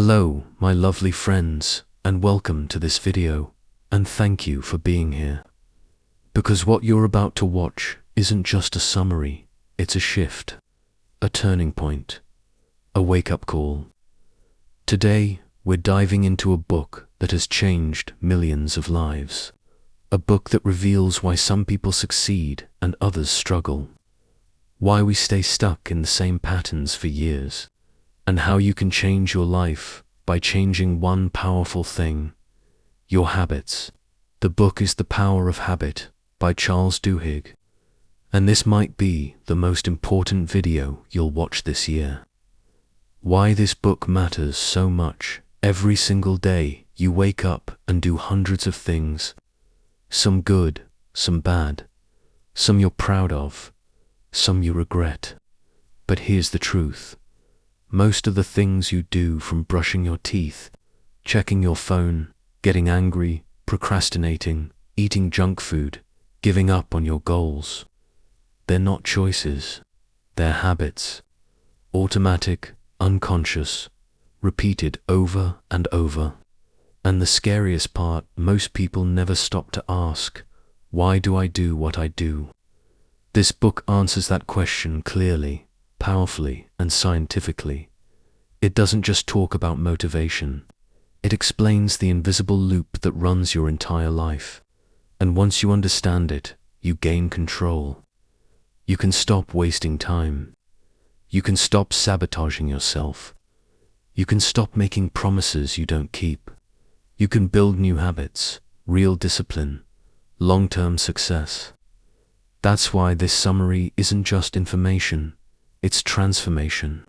Hello, my lovely friends, and welcome to this video, and thank you for being here. Because what you're about to watch isn't just a summary, it's a shift, a turning point, a wake-up call. Today, we're diving into a book that has changed millions of lives. A book that reveals why some people succeed and others struggle. Why we stay stuck in the same patterns for years. And how you can change your life by changing one powerful thing: your habits. The book is The Power of Habit by Jaed, and this might be the most important video you'll watch this year. Why this book matters so much. Every single day you wake up and do hundreds of things, some good, some bad, some you're proud of, some you regret. But here's the truth. Most of the things you do, from brushing your teeth, checking your phone, getting angry, procrastinating, eating junk food, giving up on your goals, they're not choices, they're habits. Automatic, unconscious, repeated over and over. And the scariest part, most people never stop to ask, why do I do what I do? This book answers that question clearly, powerfully, and scientifically. It doesn't just talk about motivation. It explains the invisible loop that runs your entire life. And once you understand it, you gain control. You can stop wasting time. You can stop sabotaging yourself. You can stop making promises you don't keep. You can build new habits, real discipline, long-term success. That's why this summary isn't just information. It's transformation.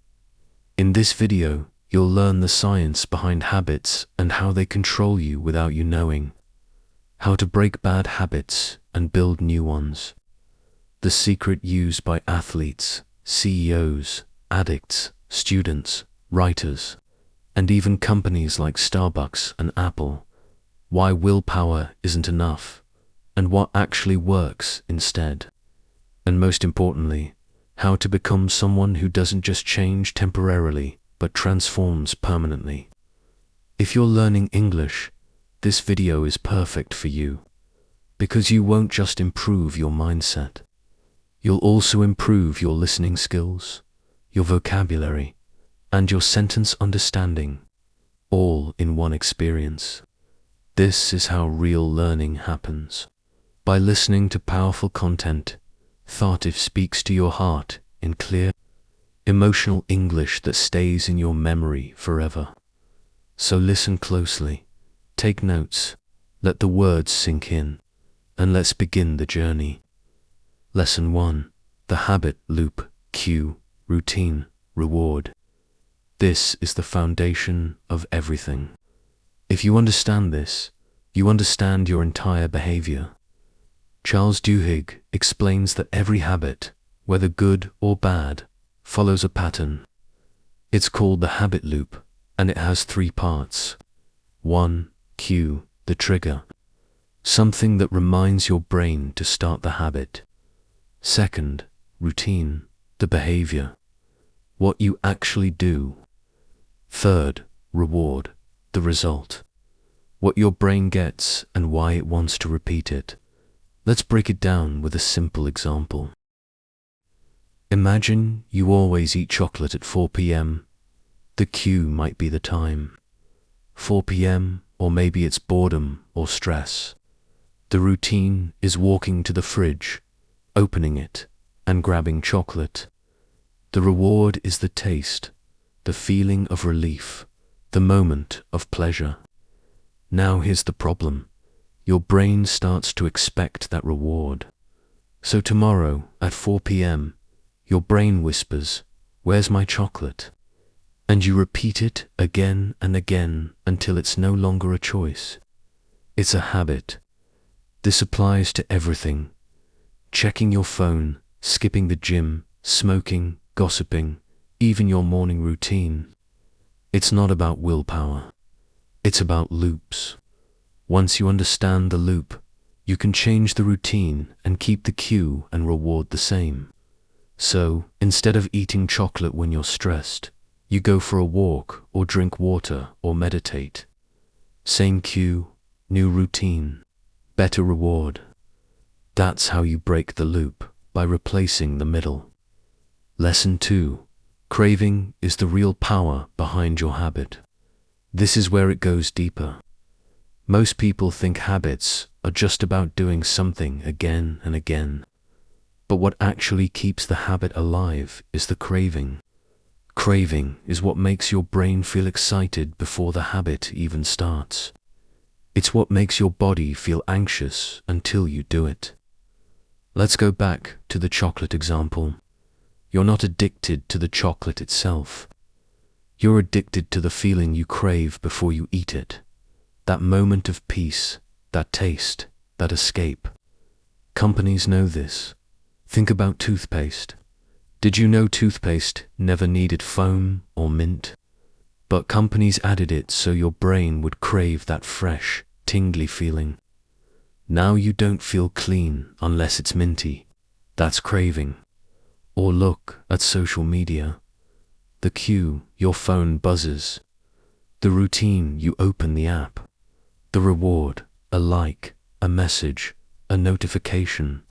In this video, you'll learn the science behind habits and how they control you without you knowing. How to break bad habits and build new ones. The secret used by athletes, CEOs, addicts, students, writers, and even companies like Starbucks and Apple. Why willpower isn't enough, and what actually works instead. And most importantly, how to become someone who doesn't just change temporarily, but transforms permanently. If you're learning English, this video is perfect for you, because you won't just improve your mindset. You'll also improve your listening skills, your vocabulary, and your sentence understanding, all in one experience. This is how real learning happens. By listening to powerful content, thought it speaks to your heart in clear, emotional English that stays in your memory forever. So listen closely, take notes, let the words sink in, and let's begin the journey. Lesson 1. The habit loop. Cue, routine, reward. This is the foundation of everything. If you understand this, you understand your entire behavior. Jaed explains that every habit, whether good or bad, follows a pattern. It's called the habit loop, and it has 3 parts. 1. Cue, the trigger. Something that reminds your brain to start the habit. 2. Routine, the behavior. What you actually do. 3. Reward, the result. What your brain gets and why it wants to repeat it. Let's break it down with a simple example. Imagine you always eat chocolate at 4 p.m. The cue might be the time. 4 p.m., or maybe it's boredom or stress. The routine is walking to the fridge, opening it, and grabbing chocolate. The reward is the taste, the feeling of relief, the moment of pleasure. Now here's the problem. Your brain starts to expect that reward. So tomorrow at 4 p.m., your brain whispers, "Where's my chocolate?" And you repeat it again and again until it's no longer a choice. It's a habit. This applies to everything. Checking your phone, skipping the gym, smoking, gossiping, even your morning routine. It's not about willpower. It's about loops. Once you understand the loop, you can change the routine and keep the cue and reward the same. So, instead of eating chocolate when you're stressed, You go for a walk or drink water or meditate. Same cue, new routine, better reward. That's how you break the loop, by replacing the middle. Lesson 2. Craving is the real power behind your habit. This is where it goes deeper. Most people think habits are just about doing something again and again. But what actually keeps the habit alive is the craving. Craving is what makes your brain feel excited before the habit even starts. It's what makes your body feel anxious until you do it. Let's go back to the chocolate example. You're not addicted to the chocolate itself. You're addicted to the feeling you crave before you eat it. That moment of peace, that taste, that escape. Companies know this. Think about toothpaste. Did you know toothpaste never needed foam or mint? But companies added it so your brain would crave that fresh, tingly feeling. Now you don't feel clean unless it's minty. That's craving. Or look at social media. The cue, your phone buzzes. The routine, you open the app. The reward, a like, a message, a notification.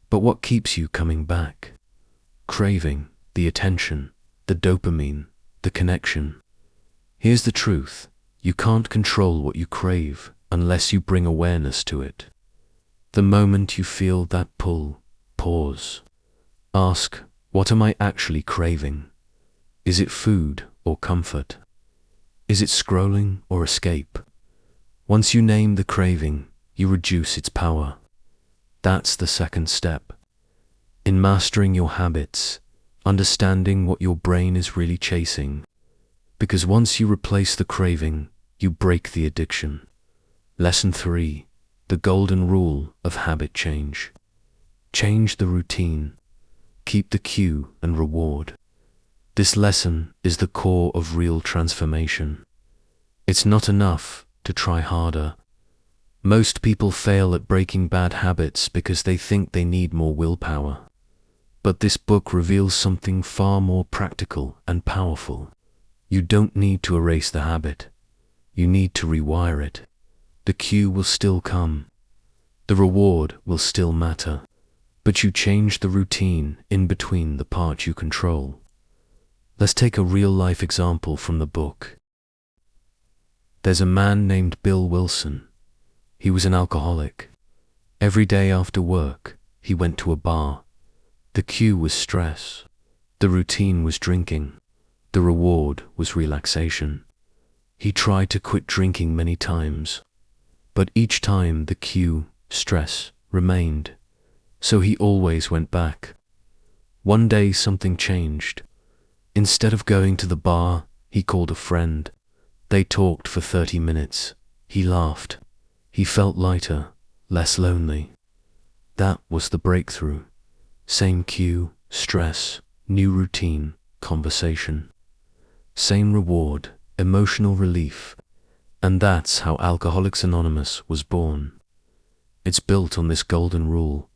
But what keeps you coming back? Craving, the attention, the dopamine, the connection. Here's the truth. You can't control what you crave unless you bring awareness to it. The moment you feel that pull, pause. Ask, what am I actually craving? Is it food or comfort? Is it scrolling or escape? Once you name the craving, you reduce its power. That's the second step. In mastering your habits, understanding what your brain is really chasing. Because once you replace the craving, you break the addiction. Lesson 3. The golden rule of habit change. Change the routine. Keep the cue and reward. This lesson is the core of real transformation. It's not enough to try harder. Most people fail at breaking bad habits because they think they need more willpower. But this book reveals something far more practical and powerful. You don't need to erase the habit. You need to rewire it. The cue will still come. The reward will still matter. But you change the routine in between the part you control. Let's take a real-life example from the book. There's a man named Bill Wilson. He was an alcoholic. Every day after work, he went to a bar. The cue was stress. The routine was drinking. The reward was relaxation. He tried to quit drinking many times. But each time the cue, stress, remained. So he always went back. One day something changed. Instead of going to the bar, he called a friend. They talked for 30 minutes. He laughed. He felt lighter, less lonely. That was the breakthrough. Same cue, stress, new routine, conversation. Same reward, emotional relief. And that's how Alcoholics Anonymous was born. It's built on this golden rule.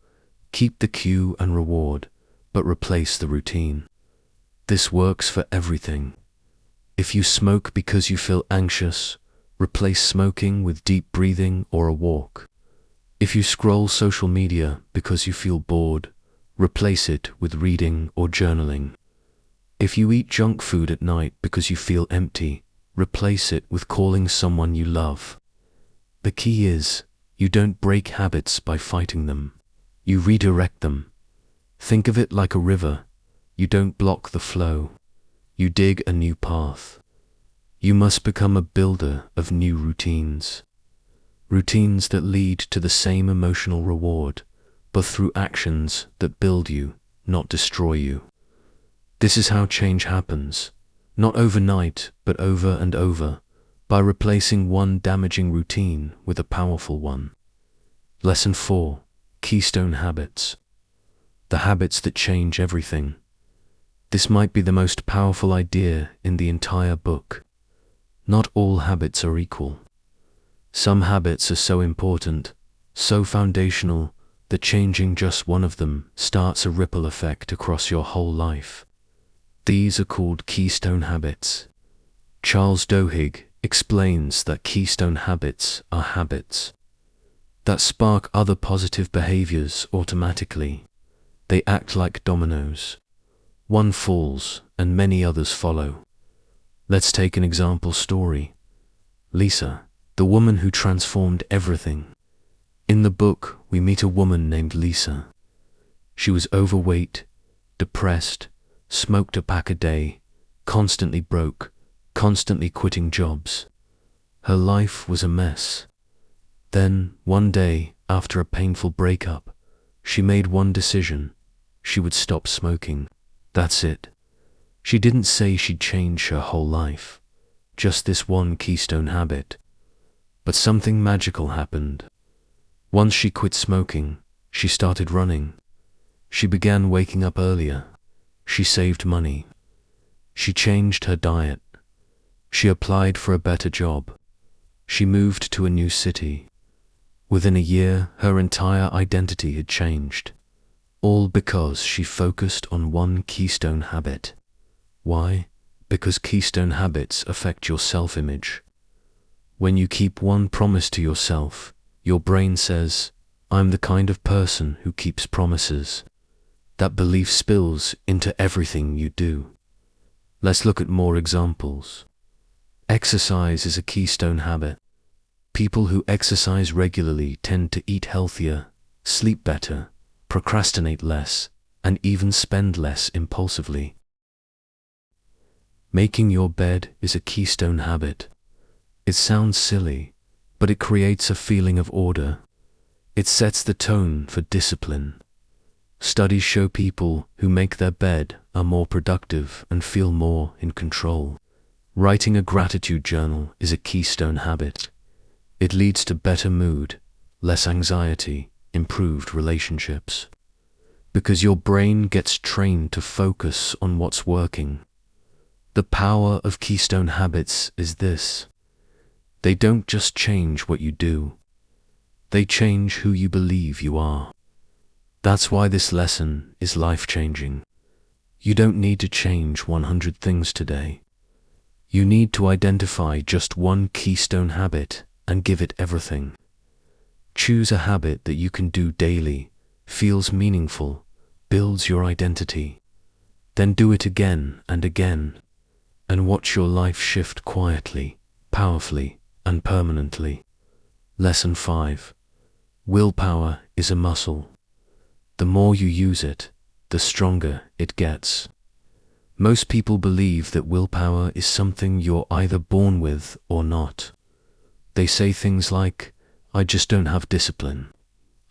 Keep the cue and reward, but replace the routine. This works for everything. If you smoke because you feel anxious, replace smoking with deep breathing or a walk. If you scroll social media because you feel bored, replace it with reading or journaling. If you eat junk food at night because you feel empty, replace it with calling someone you love. The key is, you don't break habits by fighting them. You redirect them. Think of it like a river. You don't block the flow. You dig a new path. You must become a builder of new routines. Routines that lead to the same emotional reward, but through actions that build you, not destroy you. This is how change happens, not overnight, but over and over, by replacing one damaging routine with a powerful one. Lesson 4. Keystone habits. The habits that change everything. This might be the most powerful idea in the entire book. Not all habits are equal. Some habits are so important, so foundational, that changing just one of them starts a ripple effect across your whole life. These are called keystone habits. Charles Duhigg explains that keystone habits are habits that spark other positive behaviors automatically. They act like dominoes. One falls and many others follow. Let's take an example story. Lisa, the woman who transformed everything. In the book, we meet a woman named Lisa. She was overweight, depressed, smoked a pack a day, constantly broke, constantly quitting jobs. Her life was a mess. Then, one day, after a painful breakup, she made one decision. She would stop smoking. That's it. She didn't say she'd change her whole life, just this one keystone habit. But something magical happened. Once she quit smoking, she started running. She began waking up earlier. She saved money. She changed her diet. She applied for a better job. She moved to a new city. Within a year, her entire identity had changed. All because she focused on one keystone habit. Why? Because keystone habits affect your self-image. When you keep one promise to yourself, your brain says, "I'm the kind of person who keeps promises." That belief spills into everything you do. Let's look at more examples. Exercise is a keystone habit. People who exercise regularly tend to eat healthier, sleep better, procrastinate less, and even spend less impulsively. Making your bed is a keystone habit. It sounds silly, but it creates a feeling of order. It sets the tone for discipline. Studies show people who make their bed are more productive and feel more in control. Writing a gratitude journal is a keystone habit. It leads to better mood, less anxiety, improved relationships. Because your brain gets trained to focus on what's working. The power of keystone habits is this. They don't just change what you do. They change who you believe you are. That's why this lesson is life-changing. You don't need to change 100 things today. You need to identify just one keystone habit and give it everything. Choose a habit that you can do daily, feels meaningful, builds your identity. Then do it again and again, and watch your life shift quietly, powerfully, and permanently. Lesson 5. Willpower is a muscle. The more you use it, the stronger it gets. Most people believe that willpower is something you're either born with or not. They say things like, "I just don't have discipline.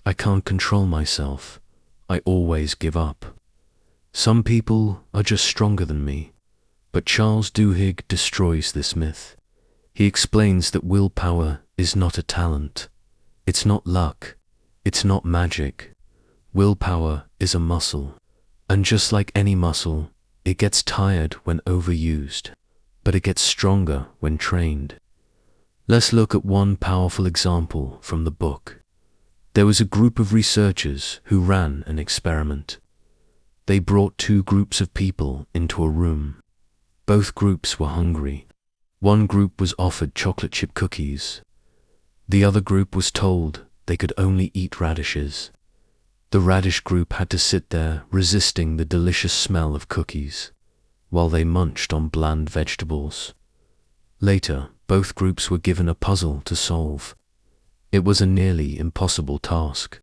I can't control myself. I always give up. Some people are just stronger than me." But Charles Duhigg destroys this myth. He explains that willpower is not a talent. It's not luck. It's not magic. Willpower is a muscle. And just like any muscle, it gets tired when overused, but it gets stronger when trained. Let's look at one powerful example from the book. There was a group of researchers who ran an experiment. They brought two groups of people into a room. Both groups were hungry. One group was offered chocolate chip cookies. The other group was told they could only eat radishes. The radish group had to sit there resisting the delicious smell of cookies, while they munched on bland vegetables. Later, both groups were given a puzzle to solve. It was a nearly impossible task,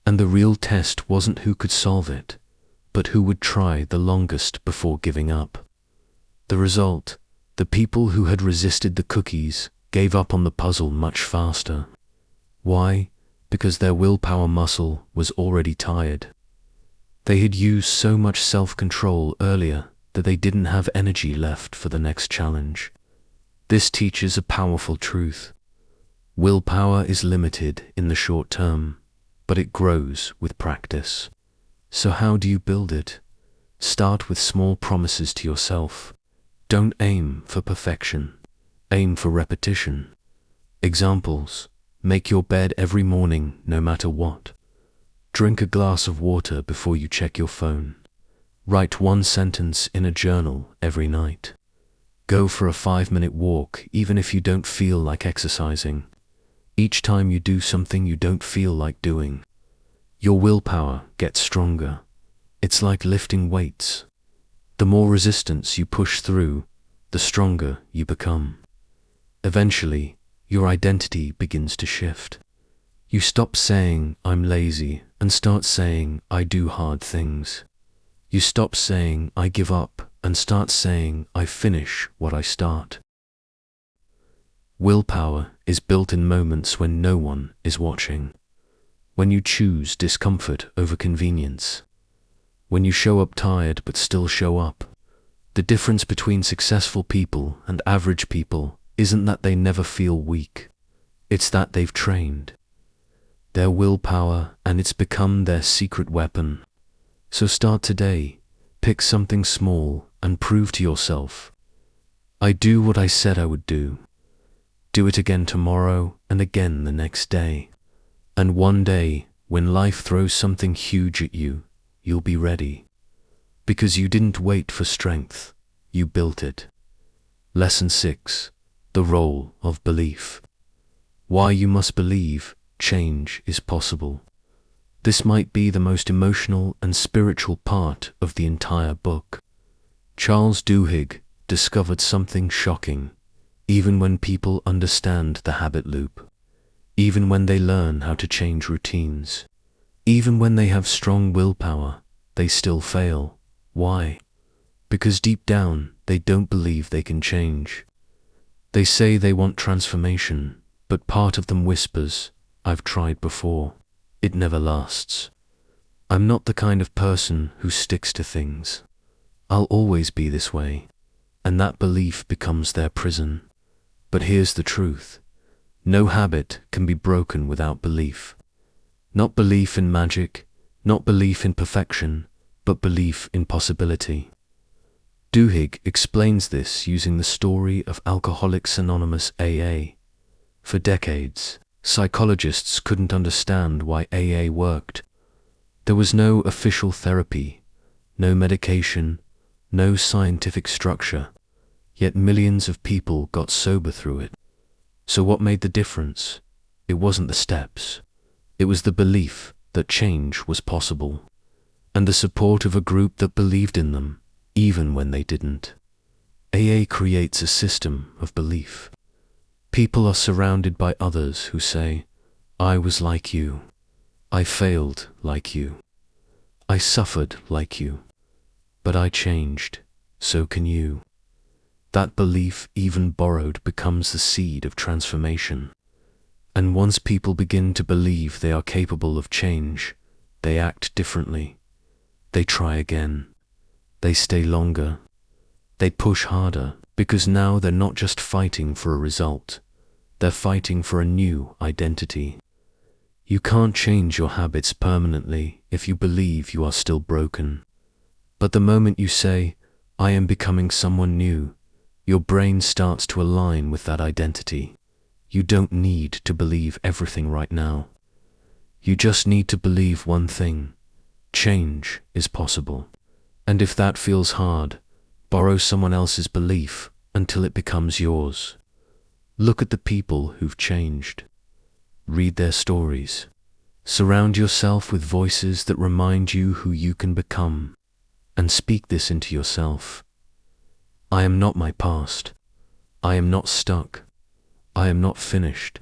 and the real test wasn't who could solve it, but who would try the longest before giving up. The result, the people who had resisted the cookies gave up on the puzzle much faster. Why? Because their willpower muscle was already tired. They had used so much self-control earlier that they didn't have energy left for the next challenge. This teaches a powerful truth. Willpower is limited in the short term, but it grows with practice. So how do you build it? Start with small promises to yourself. Don't aim for perfection. Aim for repetition. Examples. Make your bed every morning, no matter what. Drink a glass of water before you check your phone. Write one sentence in a journal every night. Go for a 5-minute walk even if you don't feel like exercising. Each time you do something you don't feel like doing, your willpower gets stronger. It's like lifting weights. The more resistance you push through, the stronger you become. Eventually, your identity begins to shift. You stop saying, "I'm lazy," and start saying, "I do hard things." You stop saying, "I give up," and start saying, "I finish what I start." Willpower is built in moments when no one is watching. When you choose discomfort over convenience. When you show up tired but still show up. The difference between successful people and average people isn't that they never feel weak. It's that they've trained their willpower, and it's become their secret weapon. So start today, pick something small, and prove to yourself, "I do what I said I would do." Do it again tomorrow and again the next day. And one day, when life throws something huge at you, you'll be ready. Because you didn't wait for strength, you built it. Lesson 6. The role of belief. Why you must believe change is possible. This might be the most emotional and spiritual part of the entire book. Charles Duhigg discovered something shocking. Even when people understand the habit loop, even when they learn how to change routines, even when they have strong willpower, they still fail. Why? Because deep down, they don't believe they can change. They say they want transformation, but part of them whispers, "I've tried before. It never lasts. I'm not the kind of person who sticks to things. I'll always be this way." And that belief becomes their prison. But here's the truth. No habit can be broken without belief. Not belief in magic, not belief in perfection, but belief in possibility. Duhigg explains this using the story of Alcoholics Anonymous AA. For decades, psychologists couldn't understand why AA worked. There was no official therapy, no medication, no scientific structure, yet millions of people got sober through it. So what made the difference? It wasn't the steps. It was the belief that change was possible, and the support of a group that believed in them, even when they didn't. AA creates a system of belief. People are surrounded by others who say, "I was like you. I failed like you. I suffered like you. But I changed. So can you." That belief, even borrowed, becomes the seed of transformation. And once people begin to believe they are capable of change, they act differently. They try again. They stay longer. They push harder, because now they're not just fighting for a result. They're fighting for a new identity. You can't change your habits permanently if you believe you are still broken. But the moment you say, "I am becoming someone new," your brain starts to align with that identity. You don't need to believe everything right now. You just need to believe one thing. Change is possible. And if that feels hard, borrow someone else's belief until it becomes yours. Look at the people who've changed. Read their stories. Surround yourself with voices that remind you who you can become. And speak this into yourself. I am not my past. I am not stuck. I am not finished.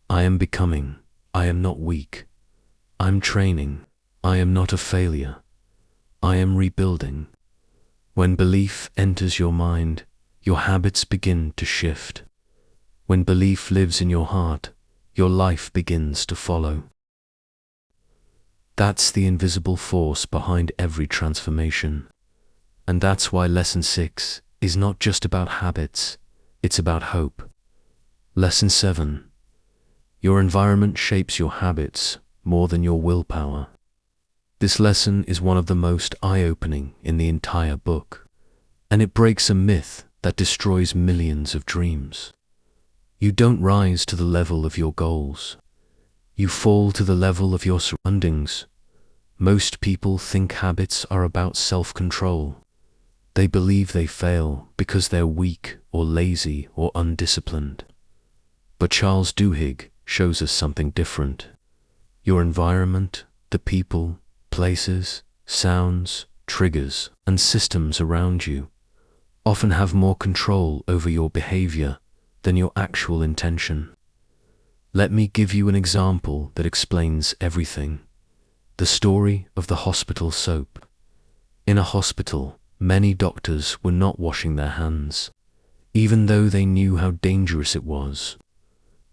I am becoming. I am not weak. I'm training. I am not a failure. I am rebuilding. When belief enters your mind, your habits begin to shift. When belief lives in your heart, your life begins to follow. That's the invisible force behind every transformation. And that's why Lesson 6 is not just about habits, it's about hope. Lesson 7. Your environment shapes your habits more than your willpower. This lesson is one of the most eye-opening in the entire book, and it breaks a myth that destroys millions of dreams. You don't rise to the level of your goals. You fall to the level of your surroundings. Most people think habits are about self-control. They believe they fail because they're weak or lazy or undisciplined. But Charles Duhigg shows us something different. Your environment, the people, places, sounds, triggers, and systems around you often have more control over your behavior than your actual intention. Let me give you an example that explains everything. The story of the hospital soap. In a hospital, many doctors were not washing their hands, even though they knew how dangerous it was.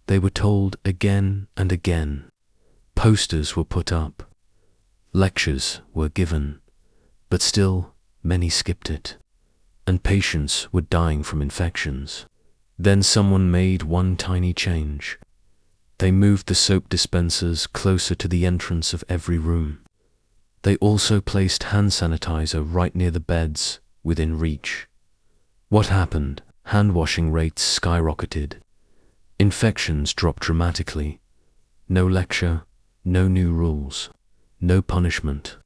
They were told again and again. Posters were put up. Lectures were given. But still, many skipped it. And patients were dying from infections. Then someone made one tiny change. They moved the soap dispensers closer to the entrance of every room. They also placed hand sanitizer right near the beds, within reach. What happened? Hand washing rates skyrocketed. Infections dropped dramatically. No lecture, no new rules, no punishment.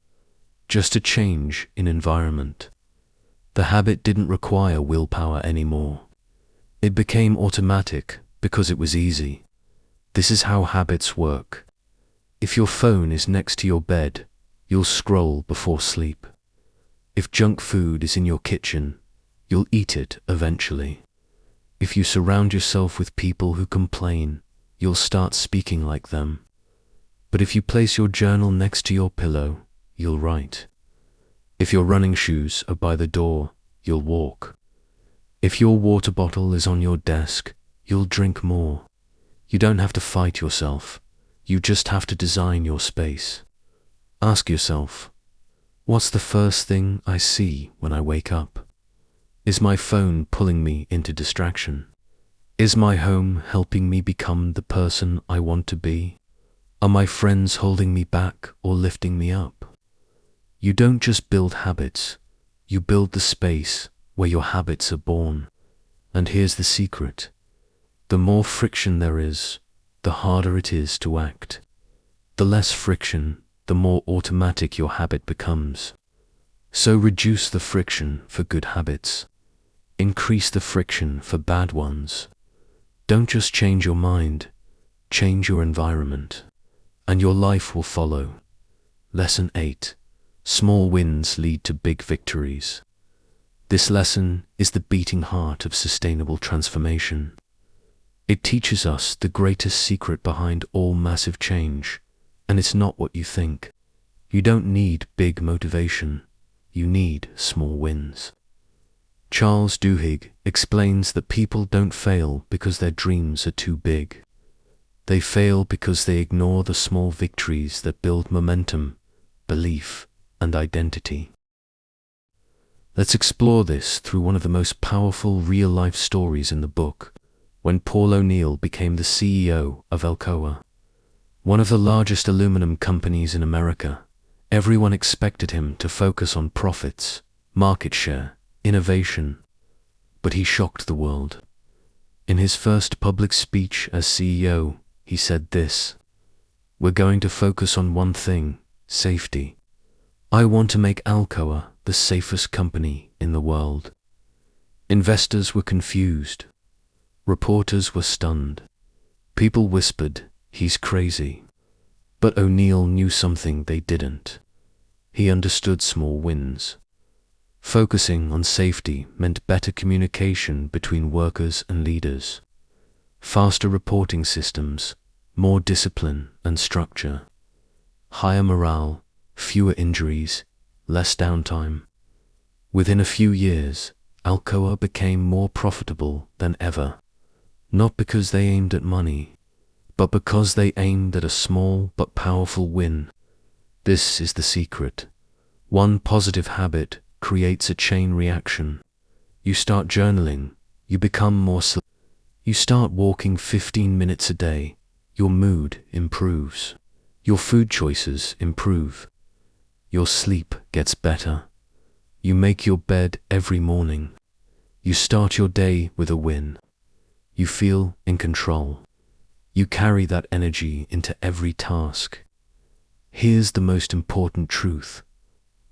Just a change in environment. The habit didn't require willpower anymore. It became automatic because it was easy. This is how habits work. If your phone is next to your bed, you'll scroll before sleep. If junk food is in your kitchen, you'll eat it eventually. If you surround yourself with people who complain, you'll start speaking like them. But if you place your journal next to your pillow, you'll write. If your running shoes are by the door, you'll walk. If your water bottle is on your desk, you'll drink more. You don't have to fight yourself. You just have to design your space. Ask yourself, what's the first thing I see when I wake up? Is my phone pulling me into distraction? Is my home helping me become the person I want to be? Are my friends holding me back or lifting me up? You don't just build habits, you build the space where your habits are born. And here's the secret. The more friction there is, the harder it is to act. The less friction, the more automatic your habit becomes. So reduce the friction for good habits. Increase the friction for bad ones. Don't just change your mind, change your environment, and your life will follow. Lesson 8. Small wins lead to big victories. This lesson is the beating heart of sustainable transformation. It teaches us the greatest secret behind all massive change, and it's not what you think. You don't need big motivation, you need small wins. Charles Duhigg explains that people don't fail because their dreams are too big. They fail because they ignore the small victories that build momentum, belief, and identity. Let's explore this through one of the most powerful real-life stories in the book, when Paul O'Neill became the CEO of Alcoa, one of the largest aluminum companies in America. Everyone expected him to focus on profits, market share, innovation, but he shocked the world. In his first public speech as CEO, he said this: "We're going to focus on one thing, safety. I want to make Alcoa the safest company in the world." Investors were confused. Reporters were stunned. People whispered, "He's crazy." But O'Neill knew something they didn't. He understood small wins. Focusing on safety meant better communication between workers and leaders, faster reporting systems, more discipline and structure, higher morale, fewer injuries, less downtime. Within a few years, Alcoa became more profitable than ever, not because they aimed at money, but because they aimed at a small but powerful win. This is the secret. One positive habit creates a chain reaction. You start journaling, you become more you start walking 15 minutes a day, your mood improves, your food choices improve, your sleep gets better, you make your bed every morning, you start your day with a win, you feel in control, you carry that energy into every task. Here's the most important truth.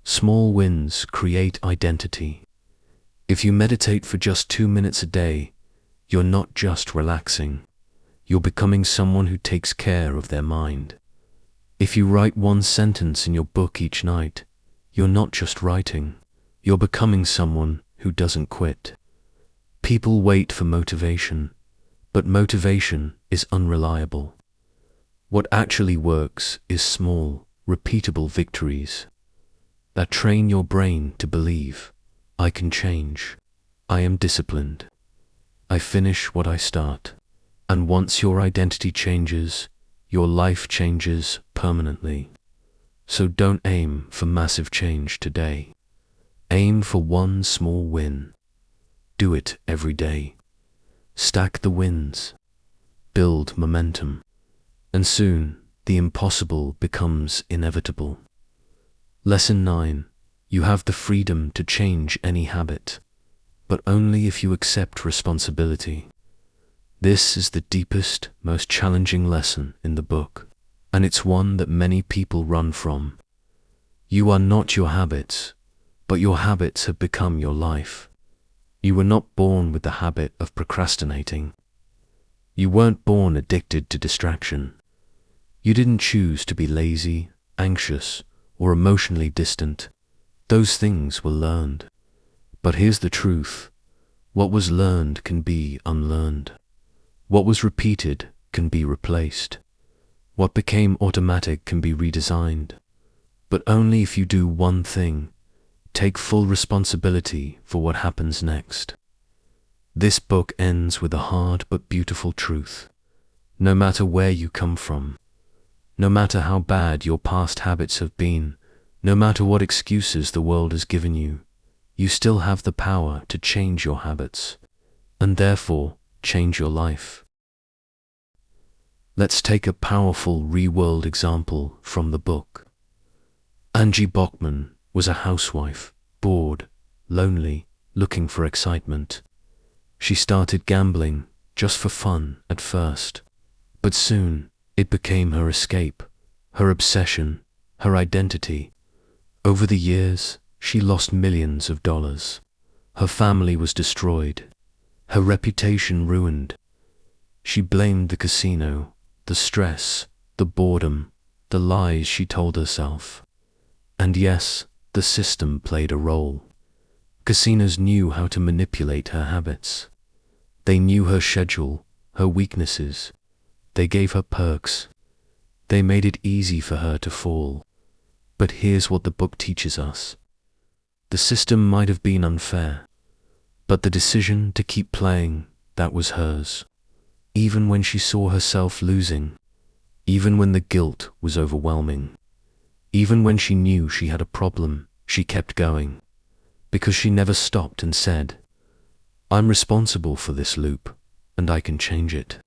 Small wins create identity. If you meditate for just 2 minutes a day, you're not just relaxing. You're becoming someone who takes care of their mind. If you write 1 sentence in your book each night, you're not just writing. You're becoming someone who doesn't quit. People wait for motivation, but motivation is unreliable. What actually works is small, repeatable victories that train your brain to believe, I can change, I am disciplined, I finish what I start. And once your identity changes, your life changes permanently. So don't aim for massive change today. Aim for 1 small win. Do it every day. Stack the wins. Build momentum. And soon, the impossible becomes inevitable. Lesson 9. You have the freedom to change any habit, but only if you accept responsibility. This is the deepest, most challenging lesson in the book, and it's one that many people run from. You are not your habits, but your habits have become your life. You were not born with the habit of procrastinating. You weren't born addicted to distraction. You didn't choose to be lazy, anxious, or emotionally distant. Those things were learned. But here's the truth. What was learned can be unlearned. What was repeated can be replaced. What became automatic can be redesigned. But only if you do one thing. Take full responsibility for what happens next. This book ends with a hard but beautiful truth. No matter where you come from, no matter how bad your past habits have been, no matter what excuses the world has given you, you still have the power to change your habits, and therefore change your life. Let's take a powerful real-world example from the book. Angie Bachman was a housewife, bored, lonely, looking for excitement. She started gambling just for fun at first, but soon it became her escape, her obsession, her identity. Over the years, she lost millions of dollars. Her family was destroyed, her reputation ruined. She blamed the casino, the stress, the boredom, the lies she told herself. And yes, the system played a role. Casinos knew how to manipulate her habits. They knew her schedule, her weaknesses. They gave her perks. They made it easy for her to fall. But here's what the book teaches us. The system might have been unfair, but the decision to keep playing, that was hers. Even when she saw herself losing, even when the guilt was overwhelming, even when she knew she had a problem, she kept going, because she never stopped and said, I'm responsible for this loop, and I can change it.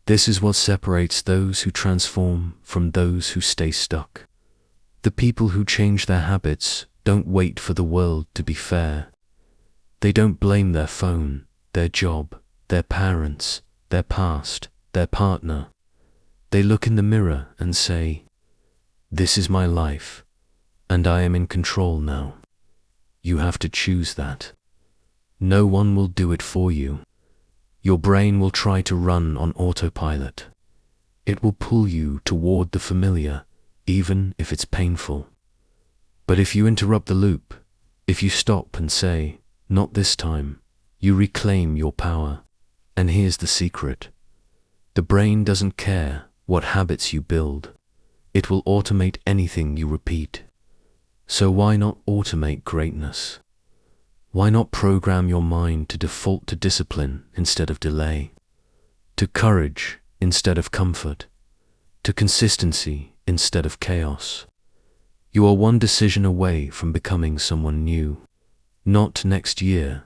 This is what separates those who transform from those who stay stuck. The people who change their habits don't wait for the world to be fair. They don't blame their phone, their job, their parents, their past, their partner. They look in the mirror and say, this is my life, and I am in control now. You have to choose that. No one will do it for you. Your brain will try to run on autopilot. It will pull you toward the familiar, even if it's painful. But if you interrupt the loop, if you stop and say, not this time, you reclaim your power. And here's the secret. The brain doesn't care what habits you build. It will automate anything you repeat. So why not automate greatness? Why not program your mind to default to discipline instead of delay, to courage instead of comfort, to consistency instead of chaos? You are one decision away from becoming someone new. Not next year,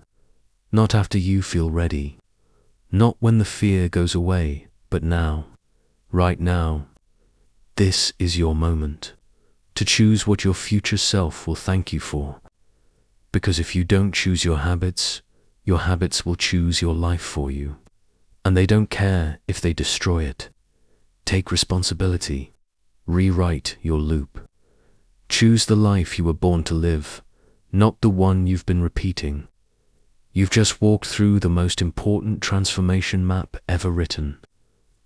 not after you feel ready, not when the fear goes away, but now, right now. This is your moment to choose what your future self will thank you for. Because if you don't choose your habits will choose your life for you. And they don't care if they destroy it. Take responsibility. Rewrite your loop. Choose the life you were born to live, not the one you've been repeating. You've just walked through the most important transformation map ever written.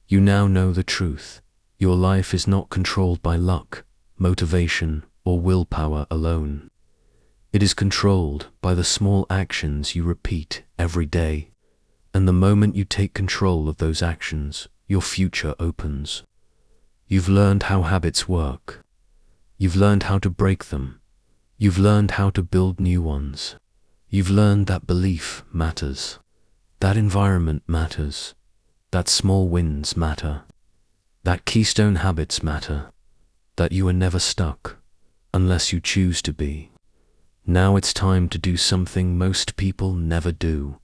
You now know the truth. Your life is not controlled by luck, motivation, or willpower alone. It is controlled by the small actions you repeat every day. And the moment you take control of those actions, your future opens. You've learned how habits work. You've learned how to break them. You've learned how to build new ones. You've learned that belief matters, that environment matters, that small wins matter, that keystone habits matter, that you are never stuck unless you choose to be. Now it's time to do something most people never do.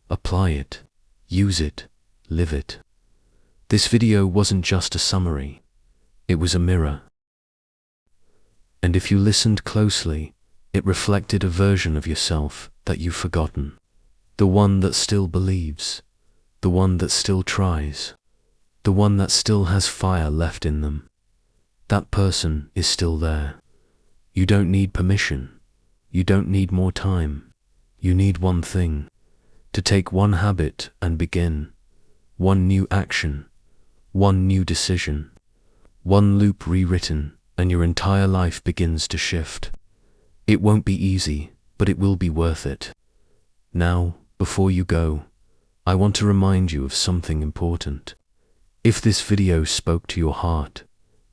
Apply it, use it, live it. This video wasn't just a summary, it was a mirror. And if you listened closely, it reflected a version of yourself that you've forgotten. The one that still believes, the one that still tries, the one that still has fire left in them. That person is still there. You don't need permission. You don't need more time. You need one thing: to take one habit and begin. One new action, one new decision, one loop rewritten, and your entire life begins to shift. It won't be easy, but it will be worth it. Now, before you go, I want to remind you of something important. If this video spoke to your heart,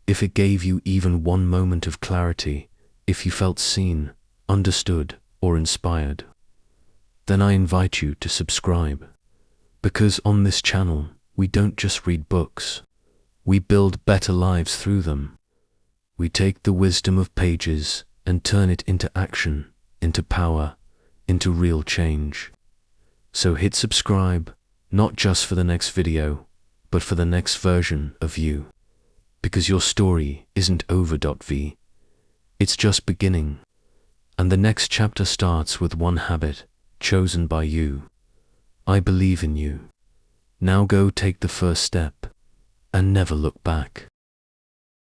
if it gave you even one moment of clarity, if you felt seen, understood, or inspired, then I invite you to subscribe. Because on this channel, we don't just read books. We build better lives through them. We take the wisdom of pages and turn it into action, into power, into real change. So hit subscribe, not just for the next video, but for the next version of you. Because your story isn't over. It's just beginning. And the next chapter starts with one habit chosen by you. I believe in you. Now go take the first step and never look back.